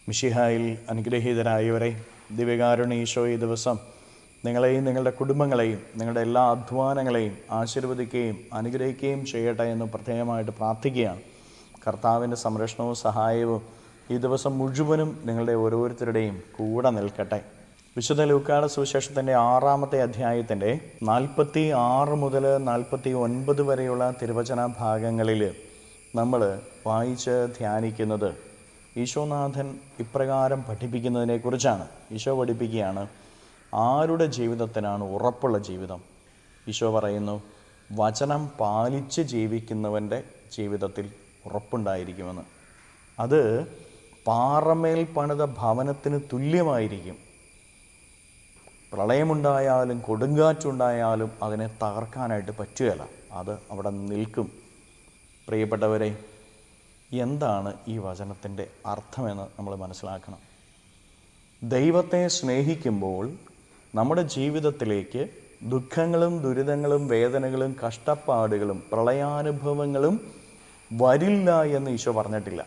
മിശിഹായിൽ അനുഗ്രഹീതരായവരെ, ദിവ്യകാരുണ്യ ഈശോ ഈ ദിവസം നിങ്ങളെയും നിങ്ങളുടെ കുടുംബങ്ങളെയും നിങ്ങളുടെ എല്ലാ അധ്വാനങ്ങളെയും ആശീർവദിക്കുകയും അനുഗ്രഹിക്കുകയും ചെയ്യട്ടെ എന്ന് പ്രത്യേകമായിട്ട് പ്രാർത്ഥിക്കുകയാണ്. കർത്താവിൻ്റെ സംരക്ഷണവും സഹായവും ഈ ദിവസം മുഴുവനും നിങ്ങളുടെ ഓരോരുത്തരുടെയും കൂടെ നിൽക്കട്ടെ. വിശുദ്ധ ലൂക്കായുടെ സുവിശേഷത്തിൻ്റെ 6-ാമത്തെ അധ്യായത്തിൻ്റെ 46 മുതൽ 49 വരെയുള്ള തിരുവചന ഭാഗങ്ങളിൽ നമ്മൾ വായിച്ച് ധ്യാനിക്കുന്നത് ഈശോനാഥൻ ഇപ്രകാരം പഠിപ്പിക്കുന്നതിനെക്കുറിച്ചാണ്. ഈശോ പഠിപ്പിക്കുകയാണ്, ആരുടെ ജീവിതത്തിനാണ് ഉറപ്പുള്ള ജീവിതം? ഈശോ പറയുന്നു, വചനം പാലിച്ച് ജീവിക്കുന്നവൻ്റെ ജീവിതത്തിൽ ഉറപ്പുണ്ടായിരിക്കുമെന്ന്. അത് പാറമേൽ പണിത ഭവനത്തിന് തുല്യമായിരിക്കും. പ്രളയമുണ്ടായാലും കൊടുങ്കാറ്റുണ്ടായാലും അതിനെ തകർക്കാനായിട്ട് പറ്റുകയില്ല, അത് അവിടെ നിൽക്കും. പ്രിയപ്പെട്ടവരെ, എന്താണ് ഈ വചനത്തിൻ്റെ അർത്ഥമെന്ന് നമ്മൾ മനസ്സിലാക്കണം. ദൈവത്തെ സ്നേഹിക്കുമ്പോൾ നമ്മുടെ ജീവിതത്തിലേക്ക് ദുഃഖങ്ങളും ദുരിതങ്ങളും വേദനകളും കഷ്ടപ്പാടുകളും പ്രളയാനുഭവങ്ങളും വരില്ല എന്ന് ഈശോ പറഞ്ഞിട്ടില്ല.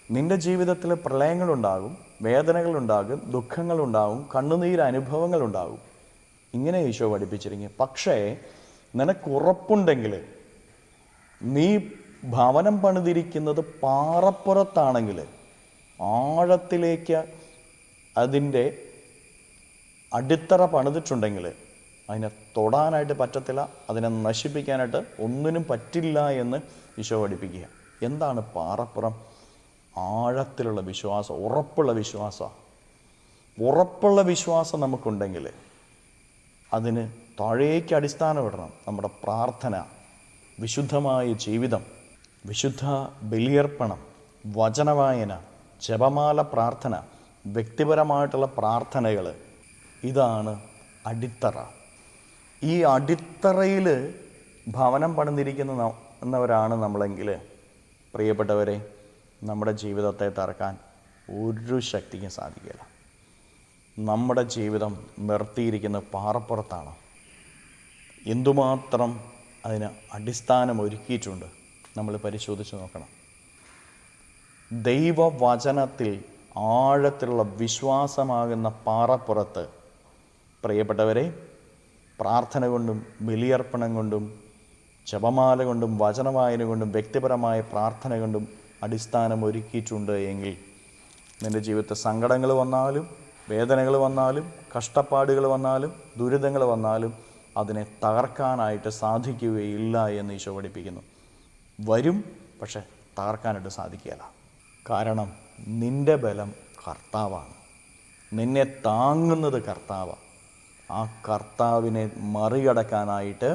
നിൻ്റെ ജീവിതത്തിൽ പ്രളയങ്ങളുണ്ടാകും, വേദനകളുണ്ടാകും, ദുഃഖങ്ങളുണ്ടാകും, കണ്ണുനീരനുഭവങ്ങളുണ്ടാകും. ഇങ്ങനെ ഈശോ പഠിപ്പിച്ചിരിക്കും. പക്ഷേ നിനക്കുറപ്പുണ്ടെങ്കിൽ, നീ ഭവനം പണിതിരിക്കുന്നത് പാറപ്പുറത്താണെങ്കിൽ, ആഴത്തിലേക്ക് അതിൻ്റെ അടിത്തറ പണിതിട്ടുണ്ടെങ്കിൽ അതിനെ തൊടാനായിട്ട് പറ്റത്തില്ല, അതിനെ നശിപ്പിക്കാനായിട്ട് ഒന്നിനും പറ്റില്ല എന്ന് ഈശോ പഠിപ്പിക്കുക. എന്താണ് പാറപ്പുറം? ആഴത്തിലുള്ള വിശ്വാസം, ഉറപ്പുള്ള വിശ്വാസം. ഉറപ്പുള്ള വിശ്വാസം നമുക്കുണ്ടെങ്കിൽ അതിന് താഴേക്ക് അടിസ്ഥാനമിടണം നമ്മുടെ പ്രാർത്ഥന, വിശുദ്ധമായ ജീവിതം, വിശുദ്ധ ബലിയർപ്പണം, വചനവായന, ജപമാല പ്രാർത്ഥന, വ്യക്തിപരമായിട്ടുള്ള പ്രാർത്ഥനകൾ. ഇതാണ് അടിത്തറ. ഈ അടിത്തറയിൽ ഭവനം പണിതിരിക്കുന്നവരാണ് നമ്മളെങ്കിൽ, പ്രിയപ്പെട്ടവരെ, നമ്മുടെ ജീവിതത്തെ തകർക്കാൻ ഒരു ശക്തിക്കും സാധിക്കില്ല. നമ്മുടെ ജീവിതം നിർത്തിയിരിക്കുന്ന പാറപ്പുറത്താണ്. എന്തുമാത്രം അതിന് അടിസ്ഥാനം ഒരുക്കിയിട്ടുണ്ട് നമ്മൾ പരിശോധിച്ച് നോക്കണം. ദൈവവചനത്തിൽ ആഴത്തിലുള്ള വിശ്വാസമാകുന്ന പാറപ്പുറത്ത്, പ്രിയപ്പെട്ടവരെ, പ്രാർത്ഥന കൊണ്ടും ബലിയർപ്പണം കൊണ്ടും ജപമാല കൊണ്ടും വചനവായന കൊണ്ടും വ്യക്തിപരമായ പ്രാർത്ഥന കൊണ്ടും അടിസ്ഥാനം ഒരുക്കിയിട്ടുണ്ട് എങ്കിൽ നിൻ്റെ ജീവിതത്തിൽ സങ്കടങ്ങൾ വന്നാലും വേദനകൾ വന്നാലും കഷ്ടപ്പാടുകൾ വന്നാലും ദുരിതങ്ങൾ വന്നാലും അതിനെ തകർക്കാനായിട്ട് സാധിക്കുകയില്ല എന്ന് ഈശോ പഠിപ്പിക്കുന്നു. വരും, പക്ഷെ തകർക്കാനായിട്ട് സാധിക്കുകയില്ല. കാരണം നിൻ്റെ ബലം കർത്താവാണ്, നിന്നെ താങ്ങുന്നത് കർത്താവാണ്. ആ കർത്താവിനെ മറികടക്കാനായിട്ട്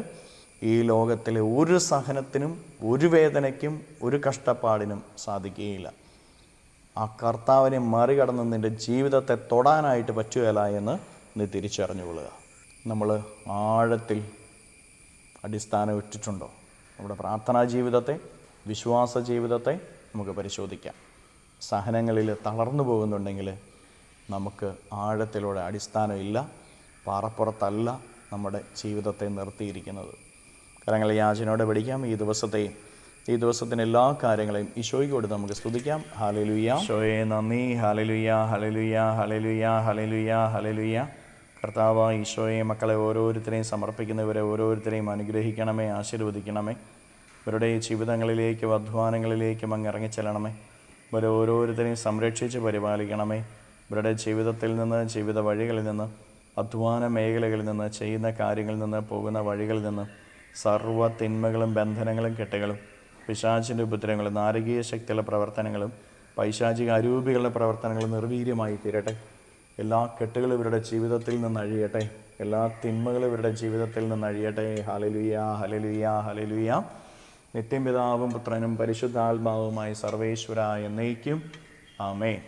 ഈ ലോകത്തിലെ ഒരു സഹനത്തിനും ഒരു വേദനയ്ക്കും ഒരു കഷ്ടപ്പാടിനും സാധിക്കുകയില്ല. ആ കർത്താവിനെ മറികടന്ന് നിൻ്റെ ജീവിതത്തെ തൊടാനായിട്ട് പറ്റുകയില്ല എന്ന് നീ തിരിച്ചറിഞ്ഞുകൊള്ളുക. നമ്മൾ ആഴത്തിൽ അടിസ്ഥാനം ഇട്ടിട്ടുണ്ടോ? നമ്മുടെ പ്രാർത്ഥനാ ജീവിതത്തെ, വിശ്വാസ ജീവിതത്തെ നമുക്ക് പരിശോധിക്കാം. സഹനങ്ങളിൽ തളർന്നു പോകുന്നുണ്ടെങ്കിൽ നമുക്ക് ആഴത്തിലൂടെ അടിസ്ഥാനമില്ല, പാറപ്പുറത്തല്ല നമ്മുടെ ജീവിതത്തെ നിർത്തിയിരിക്കുന്നത്. കരങ്ങൾ യാചനയോടെ പഠിക്കാം. ഈ ദിവസത്തിന് എല്ലാ കാര്യങ്ങളെയും ഈശോയ്ക്കോട് നമുക്ക് സ്തുതിക്കാം. ഹല്ലേലൂയ. ഈശോയെ നന്ദി. Hallelujah, hallelujah, hallelujah, hallelujah, hallelujah. കർത്താവ് ഈശോയെ, മക്കളെ ഓരോരുത്തരെയും സമർപ്പിക്കുന്നവരെ ഓരോരുത്തരെയും അനുഗ്രഹിക്കണമേ, ആശീർവദിക്കണമേ. ഇവരുടെ ജീവിതങ്ങളിലേക്കും അധ്വാനങ്ങളിലേക്കും അങ്ങ് ഇറങ്ങിച്ചെല്ലണമേ. ഇവരെ ഓരോരുത്തരെയും സംരക്ഷിച്ച് പരിപാലിക്കണമേ. ഇവരുടെ ജീവിതത്തിൽ നിന്ന്, ജീവിത വഴികളിൽ നിന്ന്, അധ്വാന മേഖലകളിൽ നിന്ന്, ചെയ്യുന്ന കാര്യങ്ങളിൽ നിന്ന്, പോകുന്ന വഴികളിൽ നിന്ന് സർവ്വ തിന്മകളും ബന്ധനങ്ങളും കെട്ടുകളും പിശാചിൻ്റെ ഉപദ്രവങ്ങളും നാരകീയ ശക്തിയുള്ള പ്രവർത്തനങ്ങളും പൈശാചിക അരൂപികളുടെ പ്രവർത്തനങ്ങളും നിർവീര്യമായി തീരട്ടെ. എല്ലാ കെട്ടുകളും ഇവരുടെ ജീവിതത്തിൽ നിന്ന് അഴിയട്ടെ. എല്ലാ തിന്മകളും ഇവരുടെ ജീവിതത്തിൽ നിന്ന് അഴിയട്ടെ. Hallelujah, hallelujah, hallelujah. നിത്യം പിതാവും പുത്രനും പരിശുദ്ധാത്മാവുമായി സർവേശ്വര എന്നേക്കും. ആമേൻ.